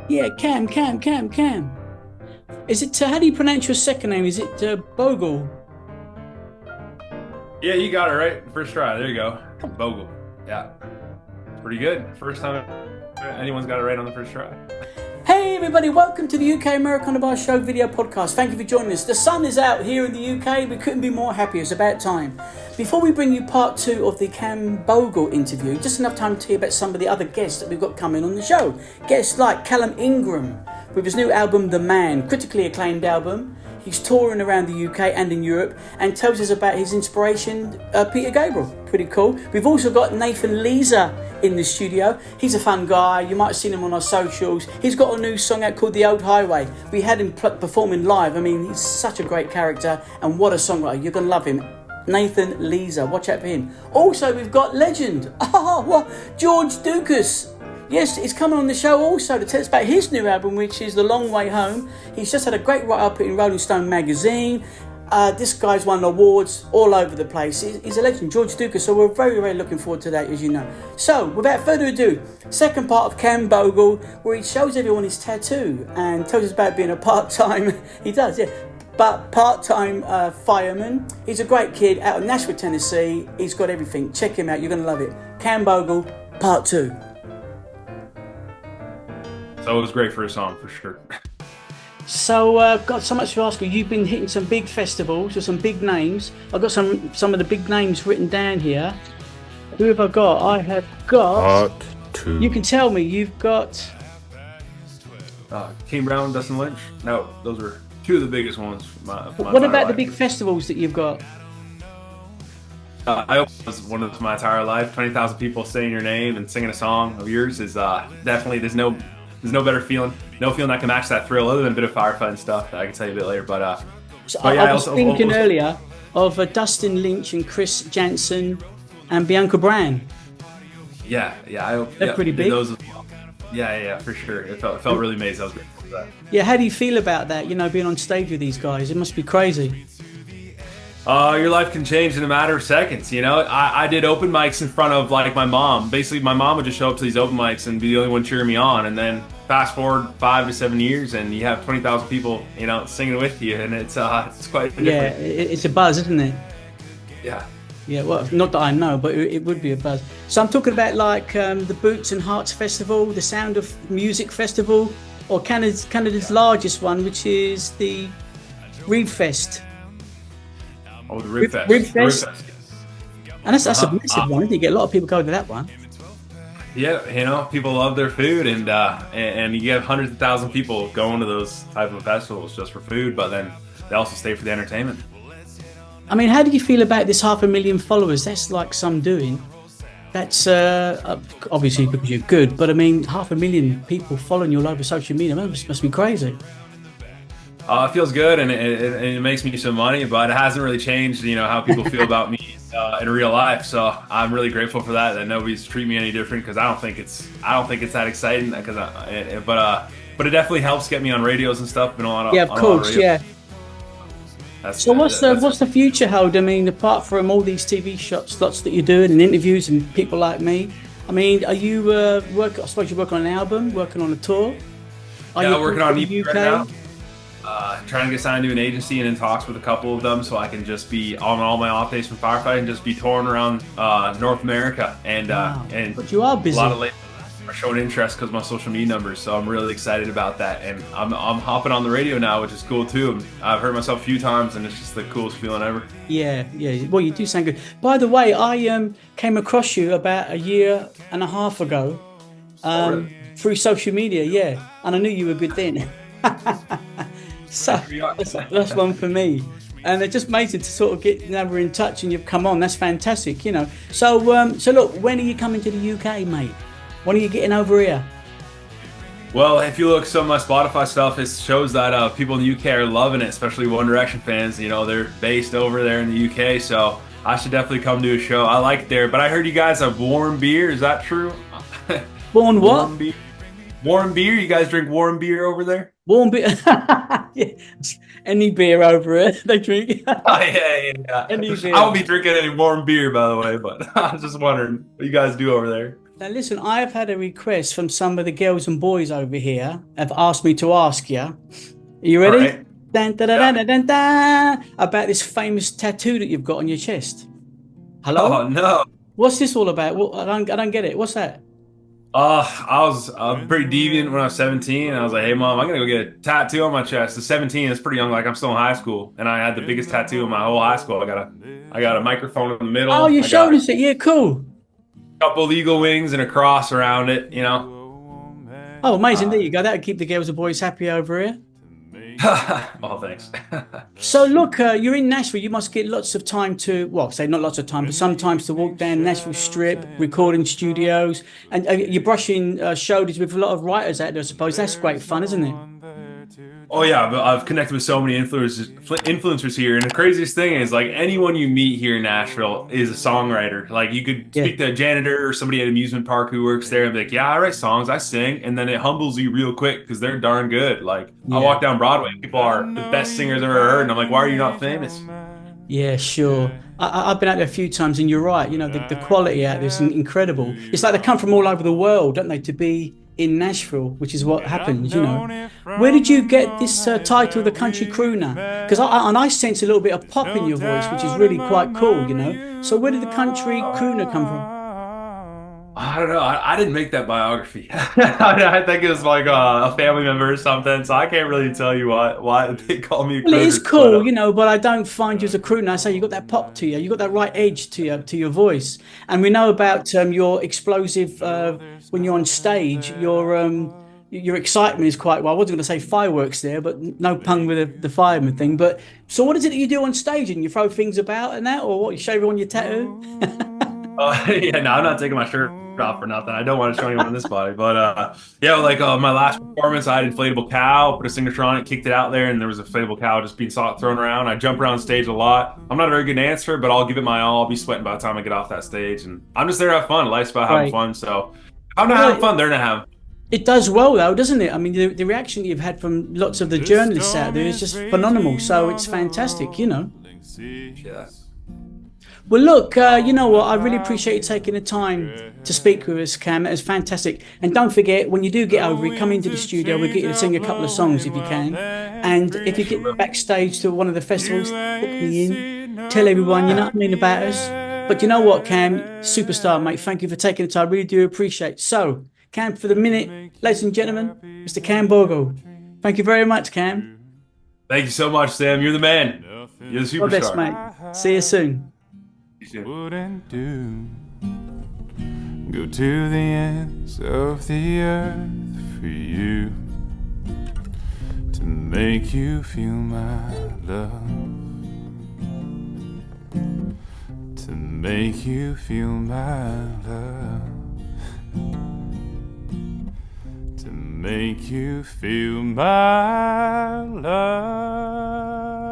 Yeah, Cam. Is it, how do you pronounce your second name? Is it Bogle? Yeah, you got it right. First try. There you go. Bogle. Yeah. Pretty good. First time anyone's got it right on the first try. Hey everybody, welcome to the UK Americana Bar Show video podcast. Thank you for joining us. The sun is out here in the UK. We couldn't be more happy. It's about time. Before we bring you part two of the Cam Bogle interview, just enough time to hear about some of the other guests that we've got coming on the show. Guests like Callum Ingram with his new album The Man, critically acclaimed album. He's touring around the UK and in Europe and tells us about his inspiration, Peter Gabriel. Pretty cool. We've also got Nathan Leeser in the studio. He's a fun guy. You might have seen him on our socials. He's got a new song out called The Old Highway. We had him performing live. I mean, he's such a great character and what a songwriter. You're going to love him. Nathan Leeser. Watch out for him. Also, we've got legend. George Dukas. Yes, he's coming on the show also to tell us about his new album, which is The Long Way Home. He's just had a great write-up in Rolling Stone magazine. This guy's won awards all over the place. He's a legend, George Dukas, so we're very, very looking forward to that, as you know. So, without further ado, second part of Cam Bogle, where he shows everyone his tattoo and tells us about being a part-time, he does, yeah, but part-time fireman. He's a great kid out of Nashville, Tennessee. He's got everything. Check him out, you're going to love it. Cam Bogle, part two. So it was great for a song for sure. So got so much to ask you. You've been hitting some big festivals with some big names. I've got some of the big names written down here. Who have I got? I have got. Part two. You can tell me. You've got. Kane Brown, Dustin Lynch. No, those were two of the biggest ones. My What entire about the life. big festivals that you've got? I hope it was one of those my entire life. 20,000 people saying your name and singing a song of yours is definitely there's no better feeling. No feeling that can match that thrill other than a bit of firefighting stuff that I can tell you a bit later. So But yeah, I was thinking earlier of Dustin Lynch and Chris Jansen and Bianca Brand. yeah. I hope They're pretty big. Those as well. Yeah, for sure. It felt really amazing. I was grateful for that. Yeah, how do you feel about that? You know, being on stage with these guys, it must be crazy. Your life can change in a matter of seconds. You know, I did open mics in front of like my mom. Basically, my mom would just show up to these open mics and be the only one cheering me on. And then fast forward 5 to 7 years, and you have 20,000 people, you know, singing with you, and it's quite different. Yeah, it's a buzz, isn't it? Yeah. Yeah, well, not that I know, but it would be a buzz. So I'm talking about like the Boots and Hearts Festival, the Sound of Music Festival, or Canada's largest one, which is the Reed Fest. Oh, the Rib Fest. Rib The Rib Fest. Fest. And that's a massive one. I think a lot of people go to that one. Yeah, you know, people love their food, and you have hundreds of thousands of people going to those type of festivals just for food, but then they also stay for the entertainment. I mean, how do you feel about this 500,000 followers? That's like some doing. That's obviously because you're good, but I mean, 500,000 people following you all over social media must be crazy. It feels good, and it makes me some money, but it hasn't really changed, you know, how people feel about me in real life. So I'm really grateful for that. That nobody's treating me any different, because I don't think it's that exciting. But it definitely helps get me on radios and stuff. Been Yeah, of course, yeah. So what's That's the future hold? I mean, apart from all these TV slots that you're doing and interviews and people like me, I mean, are you I suppose you're working on an album, working on a tour? Are yeah, you working on in EP the right UK? now. Trying to get signed to an agency and in talks with a couple of them, so I can just be on all my off days from firefighting and just be touring around North America Wow. and But you are a busy. lot of labels are showing interest because of my social media numbers. So I'm really excited about that, and I'm hopping on the radio now, which is cool too. I've heard myself a few times, and it's just the coolest feeling ever. Yeah. Well, you do sound good. By the way, I came across you about a year and a half ago Really? through social media, yeah, and I knew you were good then. So Here we are. that's one for me. And it just makes it to sort of get now we're in touch and you've come on. That's fantastic, you know. So look, when are you coming to the UK, mate? When are you getting over here? Well, if you look at some of my Spotify stuff, it shows that people in the UK are loving it, especially One Direction fans. You know, they're based over there in the UK, so I should definitely come to a show. I like it there, but I heard you guys have warm beer. Is that true? Born what? Warm beer. Warm beer. You guys drink warm beer over there? Warm beer. Yeah. Any beer over it, they drink. Oh, yeah. Any beer. I won't be drinking any warm beer, by the way, but I was just wondering what you guys do over there. Now, listen, I have had a request from some of the girls and boys over here have asked me to ask you. Are you All ready? right. Dun, dun, dun, Yeah. dun, dun, dun, about this famous tattoo that you've got on your chest. Hello? Oh no. What's this all about? What, I don't get it. What's that? I was pretty deviant when I was 17. I was like, hey mom, I'm gonna go get a tattoo on my chest. At 17, it's pretty young, like I'm still in high school, and I had the biggest tattoo in my whole high school. I got a microphone in the Oh, middle. your I got shoulders. Yeah, cool. a couple eagle wings and a cross around it. Oh, amazing. There Uh, you go. That'll keep the girls and boys happy over here. oh, thanks. So, look, you're in Nashville. You must get lots of time to, well, say not lots of time, but sometimes to walk down Nashville Strip, recording studios, and you're brushing shoulders with a lot of writers out there, I suppose. That's great fun, isn't it? Oh yeah, but I've connected with so many influencers here, and the craziest thing is like anyone you meet here in Nashville is a songwriter. Like you could Yeah. speak to a janitor or somebody at an amusement park who works there and be like, "Yeah, I write songs, I sing," and then it humbles you real quick because they're darn good. Like I Yeah. walk down Broadway, people are the best singers I've ever heard, and I'm like, "Why are you not famous?" Yeah, sure. I've been out there a few times, and you're right. You know, the quality out there is incredible. It's like they come from all over the world, don't they, to be in Nashville, which is what happens, you know. Where did you get this title, the country crooner? Because I sense a little bit of pop in your voice, which is really quite cool, you know. So where did the country crooner come from? I don't know. I didn't make that biography. I think it was like a family member or something. So I can't really tell you why they call me a Well, it is crooner. But cool, you know, but I don't find you as a crooner. I say you got that pop to you. You got that right edge to your voice. And we know about your explosive when you're on stage. Your excitement is quite well. I wasn't going to say fireworks there, but no pun with the fireman thing. But so, what is it that you do on stage? And you throw things about and that, or what? You shave on your tattoo? yeah, no, I'm not taking my shirt off for nothing. I don't want to show anyone this body, but yeah, like my last performance, I had inflatable cow, put a signature on it, kicked it out there, and there was a inflatable cow just being thrown around. I jump around stage a lot. I'm not a very good dancer, but I'll give it my all. I'll be sweating by the time I get off that stage, and I'm just there to have fun. Life's about having Right. fun, so if I'm not having Well, fun, they're not having. it does well though, doesn't it? I mean, the reaction you've had from lots of the journalists out there is just phenomenal. So it's fantastic, you know. Yeah. Well, look, you know what? I really appreciate you taking the time to speak with us, Cam. It was fantastic. And don't forget, when you do get over it, come into the studio. We'll get you to sing a couple of songs if you can. And if you get backstage to one of the festivals, book me in. Tell everyone, you know what I mean, about us. But you know what, Cam? Superstar, mate. Thank you for taking the time. I really do appreciate it. So, Cam, for the minute, ladies and gentlemen, Mr. Cam Bogle. Thank you very much, Cam. Thank you so much, Sam. You're the man. You're the God bless, superstar. mate. See you soon. See you soon. Wouldn't do. Go to the ends of the earth for you to make you feel my love, to make you feel my love, to make you feel my love.